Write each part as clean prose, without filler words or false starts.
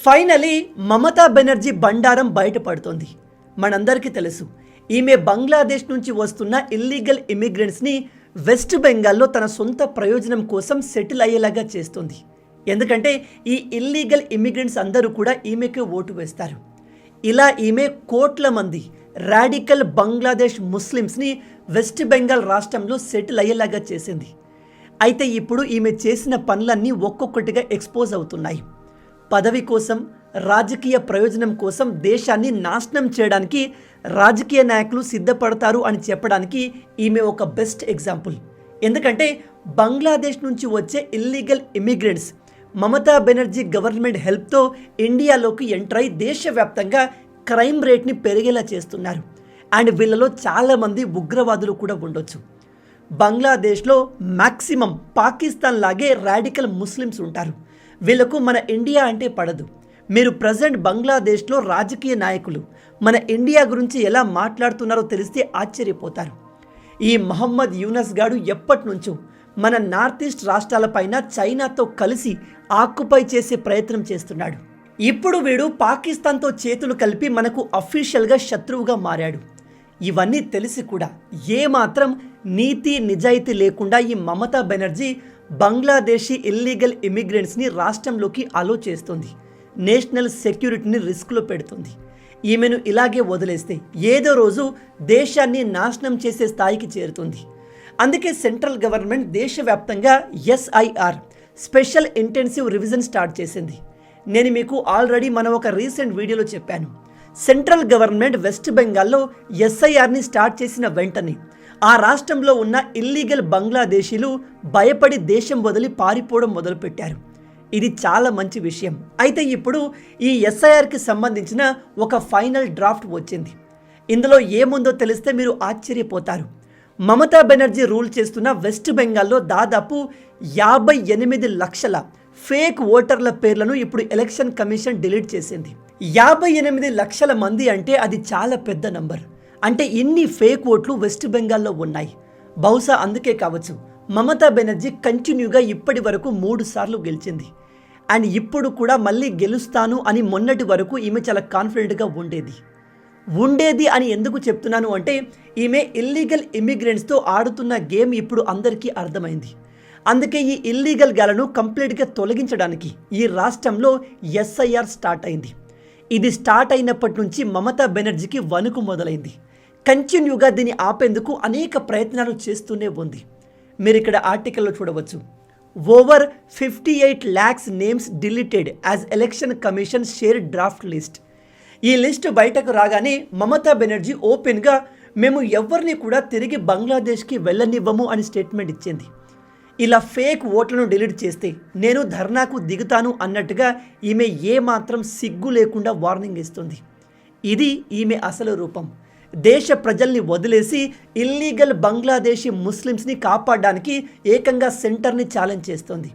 Finally Mamata Banerjee బండారం బయటపడుతోంది. మనందరికీ తెలుసు, ఈమె బంగ్లాదేశ్ నుంచి వస్తున్న ఇల్లీగల్ ఇమిగ్రెంట్స్ని వెస్ట్ బెంగాల్లో తన సొంత ప్రయోజనం కోసం సెటిల్ అయ్యేలాగా చేస్తుంది. ఎందుకంటే ఈ ఇల్లీగల్ ఇమిగ్రెంట్స్ అందరూ కూడా ఈమెకే ఓటు వేస్తారు. ఇలా ఈమె కోట్ల మంది రాడికల్ బంగ్లాదేశ్ ముస్లిమ్స్ని వెస్ట్ బెంగాల్ రాష్ట్రంలో సెటిల్ అయ్యేలాగా చేసింది. అయితే ఇప్పుడు ఈమె చేసిన పనులన్నీ ఒక్కొక్కటిగా ఎక్స్పోజ్ అవుతున్నాయి. పదవి కోసం, రాజకీయ ప్రయోజనం కోసం దేశాన్ని నాశనం చేయడానికి రాజకీయ నాయకులు సిద్ధపడతారు అని చెప్పడానికి ఈమె ఒక బెస్ట్ ఎగ్జాంపుల్. ఎందుకంటే బంగ్లాదేశ్ నుంచి వచ్చే illegal immigrants Mamata Banerjee government హెల్ప్తో ఇండియాలోకి ఎంటర్ అయి దేశవ్యాప్తంగా క్రైమ్ రేట్ని పెరిగేలా చేస్తున్నారు. అండ్ వీళ్ళలో చాలామంది ఉగ్రవాదులు కూడా ఉండొచ్చు. బంగ్లాదేశ్లో మ్యాక్సిమం పాకిస్తాన్ లాగే రాడికల్ ముస్లిమ్స్ ఉంటారు. వీళ్ళకు మన ఇండియా అంటే పడదు. మీరు ప్రజెంట్ బంగ్లాదేశ్లో రాజకీయ నాయకులు మన ఇండియా గురించి ఎలా మాట్లాడుతున్నారో తెలిస్తే ఆశ్చర్యపోతారు. ఈ మహమ్మద్ యూనస్ గాడు ఎప్పటి నుంచో మన నార్త్ ఈస్ట్ రాష్ట్రాలపైన చైనాతో కలిసి ఆక్యుపై చేసే ప్రయత్నం చేస్తున్నాడు. ఇప్పుడు వీడు పాకిస్తాన్తో చేతులు కలిపి మనకు అఫీషియల్గా శత్రువుగా మారాడు. ఇవన్నీ తెలిసి కూడా ఏమాత్రం నీతి నిజాయితీ లేకుండా ఈ మమతా బెనర్జీ బంగ్లాదేశీ ఇల్లీగల్ ఇమిగ్రెంట్స్ని రాష్ట్రంలోకి అలో చేస్తుంది. నేషనల్ సెక్యూరిటీని రిస్క్లో పెడుతుంది. ఈమెను ఇలాగే వదిలేస్తే ఏదో రోజు దేశాన్ని నాశనం చేసే స్థాయికి చేరుతుంది. అందుకే సెంట్రల్ గవర్నమెంట్ దేశవ్యాప్తంగా SIR special intensive revision start చేసింది. నేను మీకు ఆల్రెడీ మన ఒక రీసెంట్ వీడియోలో చెప్పాను. సెంట్రల్ గవర్నమెంట్ వెస్ట్ బెంగాల్లో SIRని స్టార్ట్ చేసిన వెంటనే ఆ రాష్ట్రంలో ఉన్న ఇల్లీగల్ బంగ్లాదేశీలు భయపడి దేశం వదిలి పారిపోవడం మొదలుపెట్టారు. ఇది చాలా మంచి విషయం. అయితే ఇప్పుడు ఈ SIRకి సంబంధించిన ఒక ఫైనల్ డ్రాఫ్ట్ వచ్చింది. ఇందులో ఏముందో తెలిస్తే మీరు ఆశ్చర్యపోతారు. మమతా బెనర్జీ రూల్ చేస్తున్న వెస్ట్ బెంగాల్లో దాదాపు 58 లక్షల ఫేక్ ఓటర్ల పేర్లను ఇప్పుడు ఎలక్షన్ కమిషన్ డిలీట్ చేసింది. 58 లక్షల మంది అంటే అది చాలా పెద్ద నంబర్. అంటే ఇన్ని ఫేక్ ఓట్లు వెస్ట్ బెంగాల్లో ఉన్నాయి. బహుశా అందుకే కావచ్చు మమతా బెనర్జీ కంటిన్యూగా ఇప్పటి వరకు 3 సార్లు గెలిచింది. అండ్ ఇప్పుడు కూడా మళ్ళీ గెలుస్తాను అని మొన్నటి వరకు ఈమె చాలా కాన్ఫిడెంట్గా ఉండేది అని ఎందుకు చెప్తున్నాను అంటే ఈమె ఇల్లీగల్ ఇమిగ్రెంట్స్తో ఆడుతున్న గేమ్ ఇప్పుడు అందరికీ అర్థమైంది. అందుకే ఈ ఇల్లీగల్ గాలను కంప్లీట్గా తొలగించడానికి ఈ రాష్ట్రంలో SIR స్టార్ట్ అయింది. ఇది స్టార్ట్ అయినప్పటి నుంచి మమతా బెనర్జీకి వణుకు మొదలైంది. కంటిన్యూగా దీన్ని ఆపేందుకు అనేక ప్రయత్నాలు చేస్తూనే ఉంది. మీరు ఇక్కడ ఆర్టికల్లో చూడవచ్చు. Over 58 lakhs names deleted as election commission share draft list. ఈ లిస్ట్ బయటకు రాగానే మమతా బెనర్జీ ఓపెన్గా మేము ఎవరిని కూడా తిరిగి బంగ్లాదేశ్కి వెళ్ళనివ్వము అని స్టేట్మెంట్ ఇచ్చింది. ఇలా ఫేక్ ఓట్లను డిలీట్ చేస్తే నేను ధర్నాకు దిగుతాను అన్నట్టుగా ఈమె ఏమాత్రం సిగ్గు లేకుండా వార్నింగ్ ఇస్తుంది. ఇది ఈమె అసలు రూపం. దేశ ప్రజల్ని వదిలేసి ఇల్లీగల్ బంగ్లాదేశీ ముస్లిమ్స్ని కాపాడడానికి ఏకంగా సెంటర్ని ఛాలెంజ్ చేస్తుంది.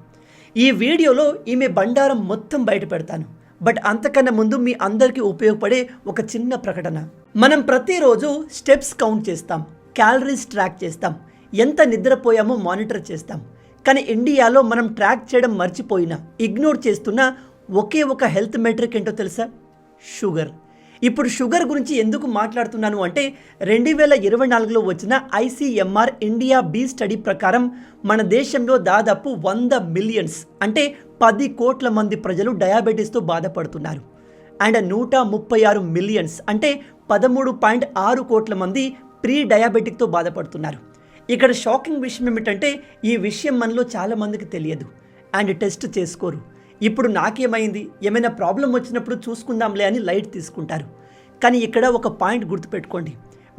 ఈ వీడియోలో ఈమె బండారం మొత్తం బయట పెడతాను. బట్ అంతకన్నా ముందు మీ అందరికీ ఉపయోగపడే ఒక చిన్న ప్రకటన. మనం ప్రతిరోజు స్టెప్స్ కౌంట్ చేస్తాం, క్యాలరీస్ ట్రాక్ చేస్తాం, ఎంత నిద్రపోయామో మానిటర్ చేస్తాం. కానీ ఇండియాలో మనం ట్రాక్ చేయడం మర్చిపోయినా ఇగ్నోర్ చేస్తున్న ఒకే ఒక హెల్త్ మెట్రిక్ ఏంటో తెలుసా? షుగర్. ఇప్పుడు షుగర్ గురించి ఎందుకు మాట్లాడుతున్నాను అంటే 2024లో వచ్చిన ICMR ఇండియా B స్టడీ ప్రకారం మన దేశంలో దాదాపు 100 మిలియన్స్ అంటే 10 కోట్ల మంది ప్రజలు డయాబెటీస్తో బాధపడుతున్నారు. అండ్ 136 మిలియన్స్ అంటే 13.6 కోట్ల మంది ప్రీ డయాబెటిక్తో బాధపడుతున్నారు. ఇక్కడ షాకింగ్ విషయం ఏమిటంటే ఈ విషయం మనలో చాలామందికి తెలియదు అండ్ టెస్ట్ చేసుకోరు. ఇప్పుడు నాకేమైంది, ఏమైనా ప్రాబ్లం వచ్చినప్పుడు చూసుకుందాంలే అని లైట్ తీసుకుంటారు. కానీ ఇక్కడ ఒక పాయింట్ గుర్తుపెట్టుకోండి,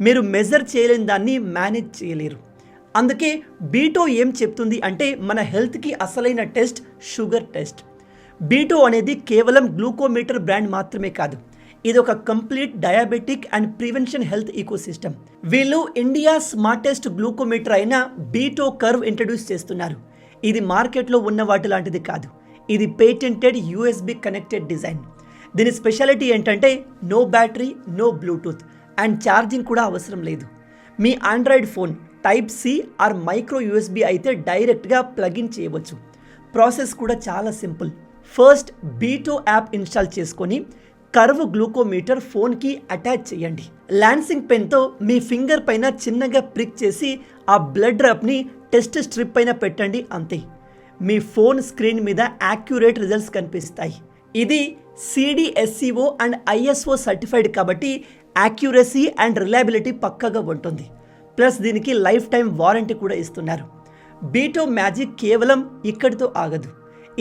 మీరు మెజర్ చేయలేని దాన్ని మేనేజ్ చేయలేరు. అందుకే బీటో ఏం చెప్తుంది అంటే మన హెల్త్కి అసలైన టెస్ట్ షుగర్ టెస్ట్. బీటో అనేది కేవలం గ్లూకోమీటర్ బ్రాండ్ మాత్రమే కాదు, ఇది ఒక complete diabetic and prevention health ecosystem. వీళ్ళు ఇండియా స్మార్టెస్ట్ గ్లూకోమీటర్ అయిన బీటో కర్వ్ ఇంట్రడ్యూస్ చేస్తున్నారు. ఇది మార్కెట్లో ఉన్న వాటి లాంటిది కాదు. ఇది పేటెంటెడ్ USB కనెక్టెడ్ డిజైన్. దీని స్పెషాలిటీ ఏంటంటే no battery, no Bluetooth and charging కూడా అవసరం లేదు. మీ Android phone Type-C or micro USB అయితే డైరెక్ట్గా ప్లగిన్ చేయవచ్చు. ప్రాసెస్ కూడా చాలా simple. First Beato app install చేసుకొని కర్వ్ గ్లూకోమీటర్ ఫోన్కి అటాచ్ చేయండి. లాన్సింగ్ పెన్తో మీ ఫింగర్ పైన చిన్నగా ప్రిక్ చేసి ఆ బ్లడ్ డ్రాప్ని టెస్ట్ స్ట్రిప్ పైన పెట్టండి, అంతే. మీ ఫోన్ స్క్రీన్ మీద యాక్యురేట్ రిజల్ట్స్ కనిపిస్తాయి. ఇది CDSCO అండ్ ISO సర్టిఫైడ్ కాబట్టి యాక్యురసీ అండ్ రిలయబిలిటీ పక్కగా ఉంటుంది. ప్లస్ దీనికి లైఫ్ టైం వారంటీ కూడా ఇస్తున్నారు. బీటో మ్యాజిక్ కేవలం ఇక్కడితో ఆగదు.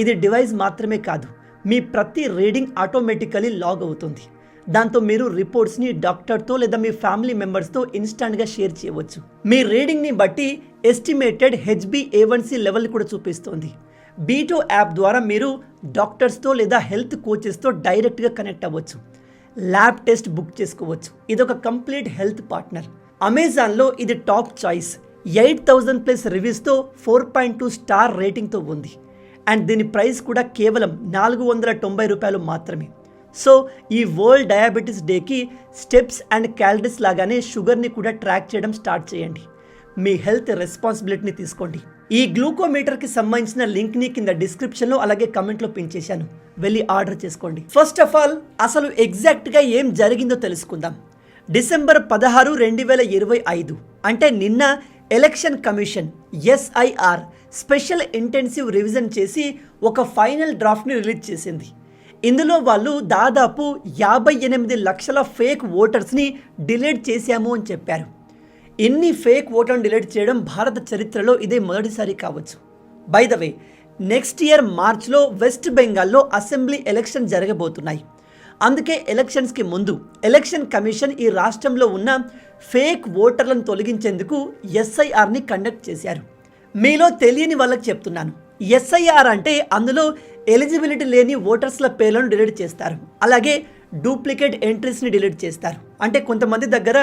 ఇది డివైస్ మాత్రమే కాదు, మీ ప్రతి రీడింగ్ ఆటోమేటికలీ లాగ్ అవుతుంది. దాంతో మీరు రిపోర్ట్స్ని డాక్టర్తో లేదా మీ ఫ్యామిలీ మెంబర్స్తో ఇన్స్టాంట్గా షేర్ చేయవచ్చు. మీ రీడింగ్ని బట్టి ఎస్టిమేటెడ్ HbA1c లెవెల్ కూడా చూపిస్తుంది. బీటో యాప్ ద్వారా మీరు డాక్టర్స్తో లేదా హెల్త్ కోచెస్తో డైరెక్ట్గా కనెక్ట్ అవ్వచ్చు. ల్యాబ్ టెస్ట్ బుక్ చేసుకోవచ్చు. ఇదొక కంప్లీట్ హెల్త్ పార్ట్నర్. అమెజాన్లో ఇది టాప్ చాయిస్. 8,000+ రివ్యూస్తో 4.2 స్టార్ రేటింగ్తో ఉంది. అండ్ దీని ప్రైస్ కూడా కేవలం $490 మాత్రమే. సో ఈ వరల్డ్ డయాబెటీస్ డేకి స్టెప్స్ అండ్ క్యాలరీస్ లాగానే షుగర్ని కూడా ట్రాక్ చేయడం స్టార్ట్ చేయండి. మీ హెల్త్ రెస్పాన్సిబిలిటీని తీసుకోండి. ఈ గ్లూకోమీటర్కి సంబంధించిన లింక్ని కింద డిస్క్రిప్షన్లో అలాగే కమెంట్లో పిన్ చేశాను, వెళ్ళి ఆర్డర్ చేసుకోండి. ఫస్ట్ ఆఫ్ ఆల్ అసలు ఎగ్జాక్ట్గా ఏం జరిగిందో తెలుసుకుందాం. డిసెంబర్ 16, 2025 అంటే నిన్న election commission SIR special intensive revision చేసి ఒక ఫైనల్ డ్రాఫ్ట్ని రిలీజ్ చేసింది. ఇందులో వాళ్ళు దాదాపు 58 లక్షల ఫేక్ ఓటర్స్ని డిలీట్ చేశాము అని చెప్పారు. ఇన్ని ఫేక్ ఓటర్ని డిలీట్ చేయడం భారత చరిత్రలో ఇదే మొదటిసారి కావచ్చు. By the way, next year మార్చ్లో వెస్ట్ బెంగాల్లో అసెంబ్లీ ఎలక్షన్ జరగబోతున్నాయి. అందుకే ఎలక్షన్స్కి ముందు ఎలక్షన్ కమిషన్ ఈ రాష్ట్రంలో ఉన్న ఫేక్ ఓటర్లను తొలగించేందుకు SIRని కండక్ట్ చేశారు. మీలో తెలియని వాళ్ళకి చెప్తున్నాను, SIR అంటే అందులో ఎలిజిబిలిటీ లేని ఓటర్స్ల పేర్లను డిలీట్ చేస్తారు. అలాగే డూప్లికేట్ ఎంట్రీస్ని డిలీట్ చేస్తారు. అంటే కొంతమంది దగ్గర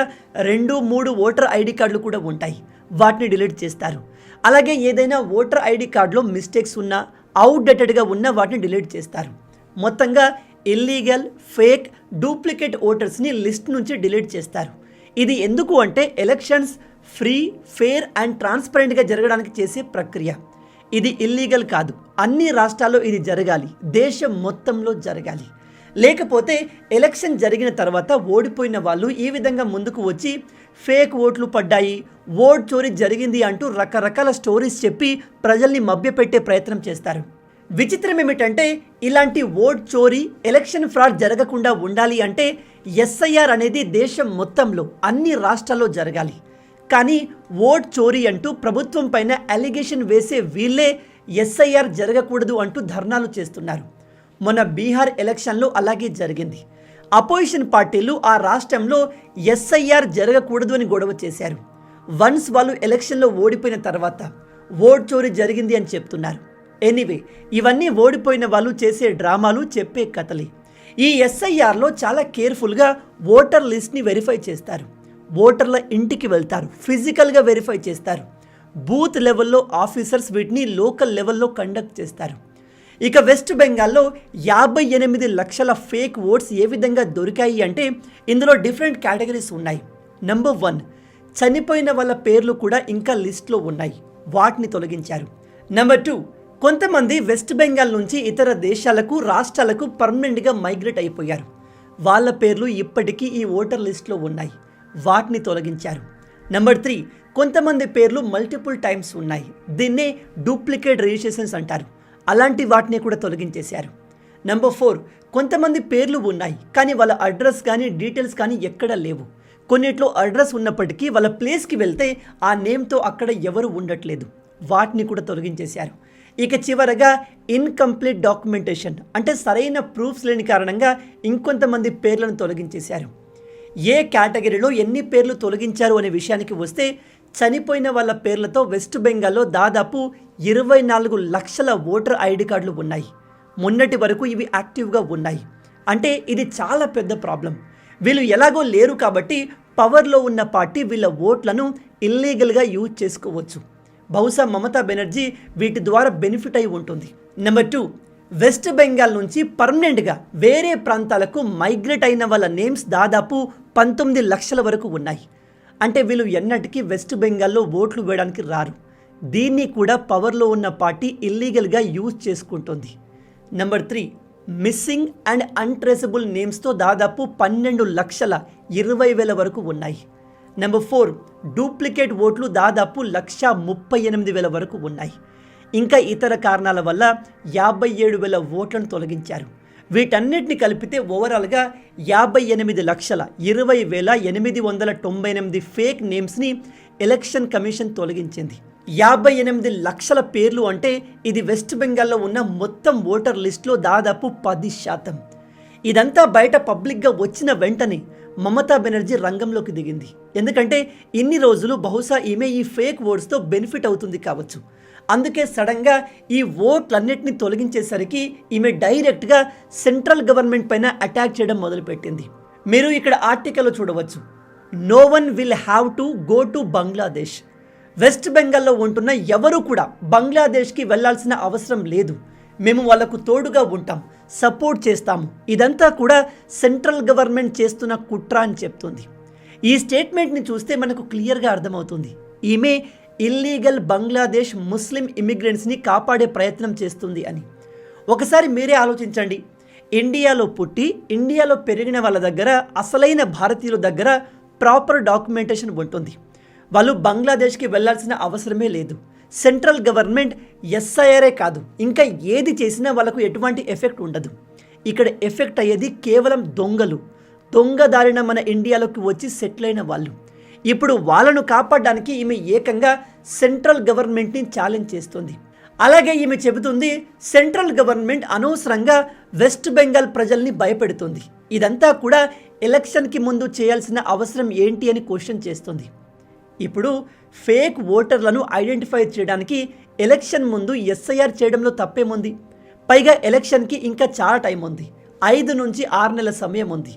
2-3 ఓటర్ ఐడి కార్డులు కూడా ఉంటాయి, వాటిని డిలీట్ చేస్తారు. అలాగే ఏదైనా ఓటర్ ఐడి కార్డులో మిస్టేక్స్ ఉన్నా, అవుట్డేటెడ్గా ఉన్నా వాటిని డిలీట్ చేస్తారు. మొత్తంగా ఇల్లీగల్, ఫేక్, డూప్లికేట్ ఓటర్స్ని లిస్ట్ నుంచి డిలీట్ చేస్తారు. ఇది ఎందుకు అంటే ఎలక్షన్స్ ఫ్రీ, ఫెయిర్ అండ్ ట్రాన్స్పరెంట్గా జరగడానికి చేసే ప్రక్రియ. ఇది ఇల్లీగల్ కాదు. అన్ని రాష్ట్రాల్లో ఇది జరగాలి, దేశం మొత్తంలో జరగాలి. లేకపోతే ఎలక్షన్ జరిగిన తర్వాత ఓడిపోయిన వాళ్ళు ఈ విధంగా ముందుకు వచ్చి ఫేక్ ఓట్లు పడ్డాయి, ఓట్ చోరీ జరిగింది అంటూ రకరకాల స్టోరీస్ చెప్పి ప్రజల్ని మభ్యపెట్టే ప్రయత్నం చేస్తారు. విచిత్రం ఏమిటంటే ఇలాంటి ఓట్ చోరీ, ఎలక్షన్ ఫ్రాడ్ జరగకుండా ఉండాలి అంటే SIR అనేది దేశం మొత్తంలో అన్ని రాష్ట్రాల్లో జరగాలి. కానీ ఓట్ చోరీ అంటూ ప్రభుత్వం పైన అలిగేషన్ వేసే వీళ్ళే SIR జరగకూడదు అంటూ ధర్నాలు చేస్తున్నారు. మొన్న బీహార్ ఎలక్షన్లో అలాగే జరిగింది. అపోజిషన్ పార్టీలు ఆ రాష్ట్రంలో SIR జరగకూడదు అని గొడవ చేశారు. వన్స్ వాళ్ళు ఎలక్షన్లో ఓడిపోయిన తర్వాత ఓట్ చోరీ జరిగింది అని చెప్తున్నారు. ఎనీవే, ఇవన్నీ ఓడిపోయిన వాళ్ళు చేసే డ్రామాలు, చెప్పే కథలే. ఈ SIRలో చాలా కేర్ఫుల్గా ఓటర్ లిస్ట్ని వెరిఫై చేస్తారు. ఓటర్ల ఇంటికి వెళ్తారు, ఫిజికల్గా వెరిఫై చేస్తారు. బూత్ లెవెల్లో ఆఫీసర్స్ వీటిని లోకల్ లెవెల్లో కండక్ట్ చేస్తారు. ఇక వెస్ట్ బెంగాల్లో 58 లక్షల ఫేక్ ఓట్స్ ఏ విధంగా దొరికాయి అంటే ఇందులో డిఫరెంట్ కేటగిరీస్ ఉన్నాయి. నెంబర్ 1, చనిపోయిన వాళ్ళ పేర్లు కూడా ఇంకా లిస్ట్లో ఉన్నాయి, వాటిని తొలగించారు. నెంబర్ 2, కొంతమంది వెస్ట్ బెంగాల్ నుంచి ఇతర దేశాలకు, రాష్ట్రాలకు పర్మనెంట్గా మైగ్రేట్ అయిపోయారు. వాళ్ళ పేర్లు ఇప్పటికీ ఈ ఓటర్ లిస్ట్లో ఉన్నాయి, వాటిని తొలగించారు. నెంబర్ 3, కొంతమంది పేర్లు మల్టిపుల్ టైమ్స్ ఉన్నాయి, దీన్నే డూప్లికేట్ రిజిస్ట్రేషన్స్ అంటారు. అలాంటి వాటిని కూడా తొలగించేశారు. నెంబర్ 4, కొంతమంది పేర్లు ఉన్నాయి కానీ వాళ్ళ అడ్రస్ కానీ డీటెయిల్స్ కానీ ఎక్కడా లేవు. కొన్నిట్లో అడ్రస్ ఉన్నప్పటికీ వాళ్ళ ప్లేస్కి వెళ్తే ఆ నేమ్తో అక్కడ ఎవరు ఉండట్లేదు, వాటిని కూడా తొలగించేశారు. ఇక చివరగా ఇన్కంప్లీట్ డాక్యుమెంటేషన్ అంటే సరైన ప్రూఫ్స్ లేని కారణంగా ఇంకొంతమంది పేర్లను తొలగించేశారు. ఏ కేటగిరీలో ఎన్ని పేర్లు తొలగించారు అనే విషయానికి వస్తే చనిపోయిన వాళ్ళ పేర్లతో వెస్ట్ బెంగాల్లో దాదాపు 24 లక్షల ఓటర్ ఐడి కార్డులు ఉన్నాయి. మొన్నటి వరకు ఇవి యాక్టివ్గా ఉన్నాయి. అంటే ఇది చాలా పెద్ద ప్రాబ్లం. వీళ్ళు ఎలాగో లేరు కాబట్టి పవర్లో ఉన్న పార్టీ వీళ్ళ ఓట్లను ఇల్లీగల్గా యూజ్ చేసుకోవచ్చు. బహుశా మమతా బెనర్జీ వీటి ద్వారా బెనిఫిట్ అయి ఉంటుంది. నెంబర్ 2, వెస్ట్ బెంగాల్ నుంచి పర్మనెంట్గా వేరే ప్రాంతాలకు మైగ్రేట్ అయిన వాళ్ళ నేమ్స్ దాదాపు 19 లక్షల వరకు ఉన్నాయి. అంటే వీళ్ళు ఎన్నటికీ వెస్ట్ బెంగాల్లో ఓట్లు వేయడానికి రారు. దీన్ని కూడా పవర్లో ఉన్న పార్టీ ఇల్లీగల్గా యూజ్ చేసుకుంటుంది. నెంబర్ 3, మిస్సింగ్ అండ్ అన్ట్రేసబుల్ నేమ్స్తో దాదాపు 12,20,000 వరకు ఉన్నాయి. నెంబర్ 4, డూప్లికేట్ ఓట్లు దాదాపు 138,000 వరకు ఉన్నాయి. ఇంకా ఇతర కారణాల వల్ల 57,000 ఓట్లను తొలగించారు. వీటన్నిటిని కలిపితే ఓవరాల్గా 58,20,899 ఫేక్ నేమ్స్ని ఎలక్షన్ కమిషన్ తొలగించింది. 58 లక్షల పేర్లు అంటే ఇది వెస్ట్ బెంగాల్లో ఉన్న మొత్తం ఓటర్ లిస్టులో దాదాపు 10%. ఇదంతా బయట పబ్లిక్గా వచ్చిన వెంటనే మమతా బెనర్జీ రంగంలోకి దిగింది. ఎందుకంటే ఇన్ని రోజులు బహుశా ఈమె ఈ ఫేక్ ఓట్స్తో బెనిఫిట్ అవుతుంది కావచ్చు. అందుకే సడన్గా ఈ ఓట్లన్నిటిని తొలగించేసరికి ఈమె డైరెక్ట్గా సెంట్రల్ గవర్నమెంట్ పైన అటాక్ చేయడం మొదలుపెట్టింది. మీరు ఇక్కడ ఆర్టికల్లో చూడవచ్చు, no one will have to go to Bangladesh. West బెంగాల్లో ఉంటున్న ఎవరు కూడా బంగ్లాదేశ్కి వెళ్లాల్సిన అవసరం లేదు, మేము వాళ్లకు తోడుగా ఉంటాం, సపోర్ట్ చేస్తాము. ఇదంతా కూడా సెంట్రల్ గవర్నమెంట్ చేస్తున్న కుట్ర అని చెప్తుంది. ఈ స్టేట్మెంట్ని చూస్తే మనకు క్లియర్గా అర్థమవుతుంది ఈమె ఇల్లీగల్ బంగ్లాదేశ్ ముస్లిం ఇమిగ్రెంట్స్ని కాపాడే ప్రయత్నం చేస్తుంది అని. ఒకసారి మీరే ఆలోచించండి, ఇండియాలో పుట్టి ఇండియాలో పెరిగిన వాళ్ళ దగ్గర, అసలైన భారతీయుల దగ్గర ప్రాపర్ డాక్యుమెంటేషన్ ఉంటుంది. వాళ్ళు బంగ్లాదేశ్కి వెళ్లాల్సిన అవసరమే లేదు. సెంట్రల్ గవర్నమెంట్ ఎస్ఐఆర్ఏ కాదు, ఇంకా ఏది చేసినా వాళ్ళకు ఎటువంటి ఎఫెక్ట్ ఉండదు. ఇక్కడ ఎఫెక్ట్ అయ్యేది కేవలం దొంగలు, దొంగదారిన మన ఇండియాలోకి వచ్చి సెటిల్ అయిన వాళ్ళు. ఇప్పుడు వాళ్ళను కాపాడడానికి ఈమె ఏకంగా సెంట్రల్ గవర్నమెంట్ని ఛాలెంజ్ చేస్తుంది. అలాగే ఈమె చెబుతుంది సెంట్రల్ గవర్నమెంట్ అనవసరంగా వెస్ట్ బెంగాల్ ప్రజల్ని భయపెడుతుంది. ఇదంతా కూడా ఎలక్షన్కి ముందు చేయాల్సిన అవసరం ఏంటి అని క్వశ్చన్ చేస్తుంది. ఇప్పుడు ఫేక్ ఓటర్లను ఐడెంటిఫై చేయడానికి ఎలక్షన్ ముందు ఎస్ఐఆర్ చేయడంలో తప్పేముంది? పైగా ఎలక్షన్కి ఇంకా చాలా టైం ఉంది, 5 నుంచి 6 నెలల సమయం ఉంది.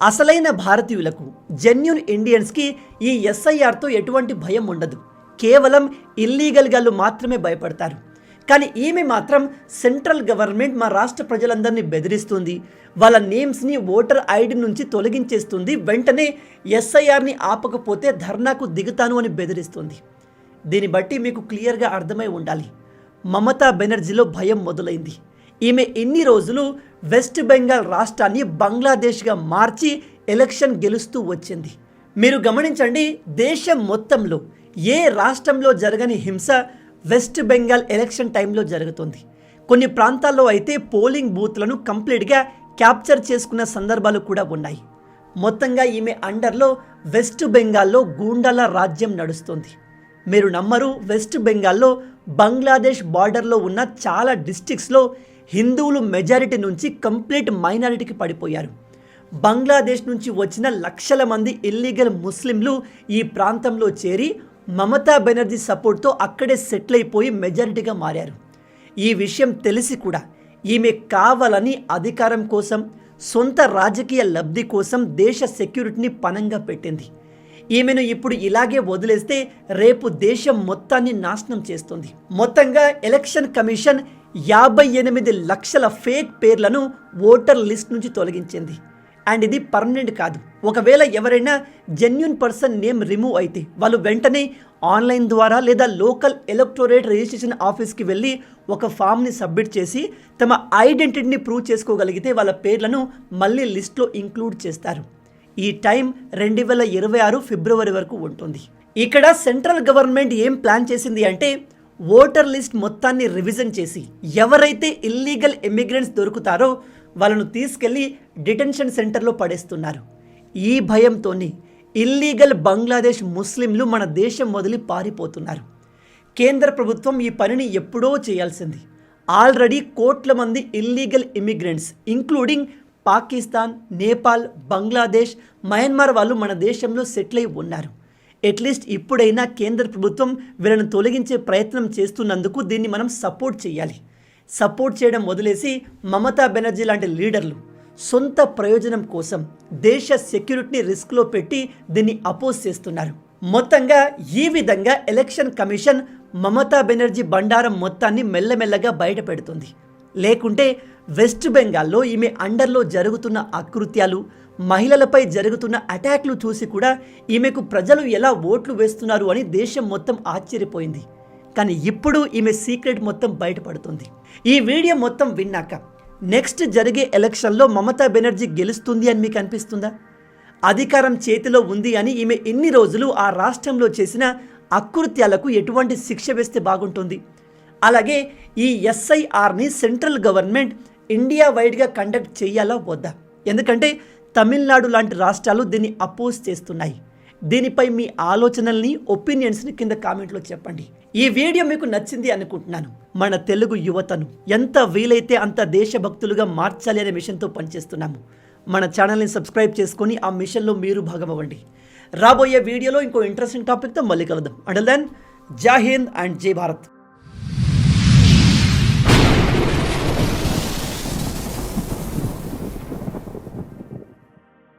అసలైన భారతీయులకు, జెన్యూన్ ఇండియన్స్కి ఈ ఎస్ఐఆర్తో ఎటువంటి భయం ఉండదు. కేవలం ఇల్లీగల్గాళ్ళు మాత్రమే భయపడతారు. కానీ ఈమె మాత్రం సెంట్రల్ గవర్నమెంట్ మా రాష్ట్ర ప్రజలందరినీ బెదిరిస్తుంది, వాళ్ళ నేమ్స్ని ఓటర్ ఐడి నుంచి తొలగించేస్తుంది, వెంటనే ఎస్ఐఆర్ని ఆపకపోతే ధర్నాకు దిగుతాను అని బెదిరిస్తుంది. దీన్ని బట్టి మీకు క్లియర్గా అర్థమై ఉండాలి, మమతా బెనర్జీలో భయం మొదలైంది. ఈమె ఇన్ని రోజులు వెస్ట్ బెంగాల్ రాష్ట్రాన్ని బంగ్లాదేశ్గా మార్చి ఎలక్షన్ గెలుస్తూ వచ్చింది. మీరు గమనించండి, దేశం మొత్తంలో ఏ రాష్ట్రంలో జరగని హింస వెస్ట్ బెంగాల్ ఎలక్షన్ టైంలో జరుగుతుంది. కొన్ని ప్రాంతాల్లో అయితే పోలింగ్ బూత్లను కంప్లీట్గా క్యాప్చర్ చేసుకున్న సందర్భాలు కూడా ఉన్నాయి. మొత్తంగా ఈమె అండర్లో వెస్ట్ బెంగాల్లో గూండాల రాజ్యం నడుస్తుంది. మీరు నమ్మరు, వెస్ట్ బెంగాల్లో బంగ్లాదేశ్ బార్డర్లో ఉన్న చాలా డిస్ట్రిక్ట్స్లో హిందువులు మెజారిటీ నుంచి కంప్లీట్ మైనారిటీకి పడిపోయారు. బంగ్లాదేశ్ నుంచి వచ్చిన లక్షల మంది ఇల్లీగల్ ముస్లింలు ఈ ప్రాంతంలో చేరి మమతా బెనర్జీ సపోర్ట్తో అక్కడే సెటిల్ అయిపోయి మెజారిటీగా మారారు. ఈ విషయం తెలిసి కూడా ఈమె కావాలని అధికారం కోసం, సొంత రాజకీయ లబ్ధి కోసం దేశ సెక్యూరిటీని పణంగా పెట్టింది. ఈమెను ఇప్పుడు ఇలాగే వదిలేస్తే రేపు దేశం మొత్తాన్ని నాశనం చేస్తుంది. మొత్తంగా ఎలక్షన్ కమిషన్ 58 లక్షల ఫేక్ పేర్లను ఓటర్ లిస్ట్ నుంచి తొలగించింది. అండ్ ఇది పర్మనెంట్ కాదు. ఒకవేళ ఎవరైనా జెన్యూన్ పర్సన్ నేమ్ రిమూవ్ అయితే వాళ్ళు వెంటనే ఆన్లైన్ ద్వారా లేదా లోకల్ ఎలక్టోరేట్ రిజిస్ట్రేషన్ ఆఫీస్కి వెళ్ళి ఒక ఫామ్ని సబ్మిట్ చేసి తమ ఐడెంటిటీని ప్రూవ్ చేసుకోగలిగితే వాళ్ళ పేర్లను మళ్ళీ లిస్ట్లో ఇంక్లూడ్ చేస్తారు. ఈ టైం 2026 ఫిబ్రవరి వరకు ఉంటుంది. ఇక్కడ సెంట్రల్ గవర్నమెంట్ ఏం ప్లాన్ చేసింది అంటే ఓటర్ లిస్ట్ మొత్తాన్ని రివిజన్ చేసి ఎవరైతే ఇల్లీగల్ ఇమిగ్రెంట్స్ దొరుకుతారో వాళ్ళను తీసుకెళ్లి డిటెన్షన్ సెంటర్లో పడేస్తున్నారు. ఈ భయంతోనే ఇల్లీగల్ బంగ్లాదేశ్ ముస్లింలు మన దేశం వదిలి పారిపోతున్నారు. కేంద్ర ప్రభుత్వం ఈ పనిని ఎప్పుడో చేయాల్సింది. ఆల్రెడీ కోట్ల మంది illegal immigrants including Pakistan, Nepal, Bangladesh, Myanmar వాళ్ళు మన దేశంలో సెటిల్ అయి ఉన్నారు. అట్లీస్ట్ ఇప్పుడైనా కేంద్ర ప్రభుత్వం వీళ్ళను తొలగించే ప్రయత్నం చేస్తున్నందుకు దీన్ని మనం సపోర్ట్ చేయాలి. సపోర్ట్ చేయడం వదిలేసి మమతా బెనర్జీ లాంటి లీడర్లు సొంత ప్రయోజనం కోసం దేశ సెక్యూరిటీని రిస్క్లో పెట్టి దీన్ని అపోజ్ చేస్తున్నారు. మొత్తంగా ఈ విధంగా ఎలక్షన్ కమిషన్ మమతా బెనర్జీ బండారం మొత్తాన్ని మెల్లమెల్లగా బయట పెడుతుంది. లేకుంటే వెస్ట్ బెంగాల్లో ఈమె అండర్లో జరుగుతున్న అకృత్యాలు, మహిళలపై జరుగుతున్న అటాక్లు చూసి కూడా ఈమెకు ప్రజలు ఎలా ఓట్లు వేస్తున్నారు అని దేశం మొత్తం ఆశ్చర్యపోయింది. కానీ ఇప్పుడు ఈమె సీక్రెట్ మొత్తం బయటపడుతుంది. ఈ వీడియో మొత్తం విన్నాక నెక్స్ట్ జరిగే ఎలక్షన్లో మమతా బెనర్జీ గెలుస్తుంది అని మీకు అనిపిస్తుందా? అధికారం చేతిలో ఉంది అని ఈమె ఇన్ని రోజులు ఆ రాష్ట్రంలో చేసిన అకృత్యాలకు ఎటువంటి శిక్ష వేస్తే బాగుంటుంది? అలాగే ఈ ఎస్ఐఆర్ని సెంట్రల్ గవర్నమెంట్ ఇండియా వైడ్గా కండక్ట్ చేయాలా వద్దా? ఎందుకంటే తమిళనాడు లాంటి రాష్ట్రాలు దీన్ని అపోజ్ చేస్తున్నాయి. దీనిపై మీ ఆలోచనల్ని, ఒపీనియన్స్ని కింద కామెంట్లో చెప్పండి. ఈ వీడియో మీకు నచ్చింది అనుకుంటున్నాను. మన తెలుగు యువతను ఎంత వీలైతే అంత దేశభక్తులుగా మార్చాలి అనే మిషన్తో పనిచేస్తున్నాము. మన ఛానల్ని సబ్స్క్రైబ్ చేసుకొని ఆ మిషన్లో మీరు భాగం అవ్వండి. రాబోయే వీడియోలో ఇంకో ఇంట్రెస్టింగ్ టాపిక్తో మళ్ళీ కలుద్దాం. అంటిల్ దెన్, జై హింద్ అండ్ జై భారత్.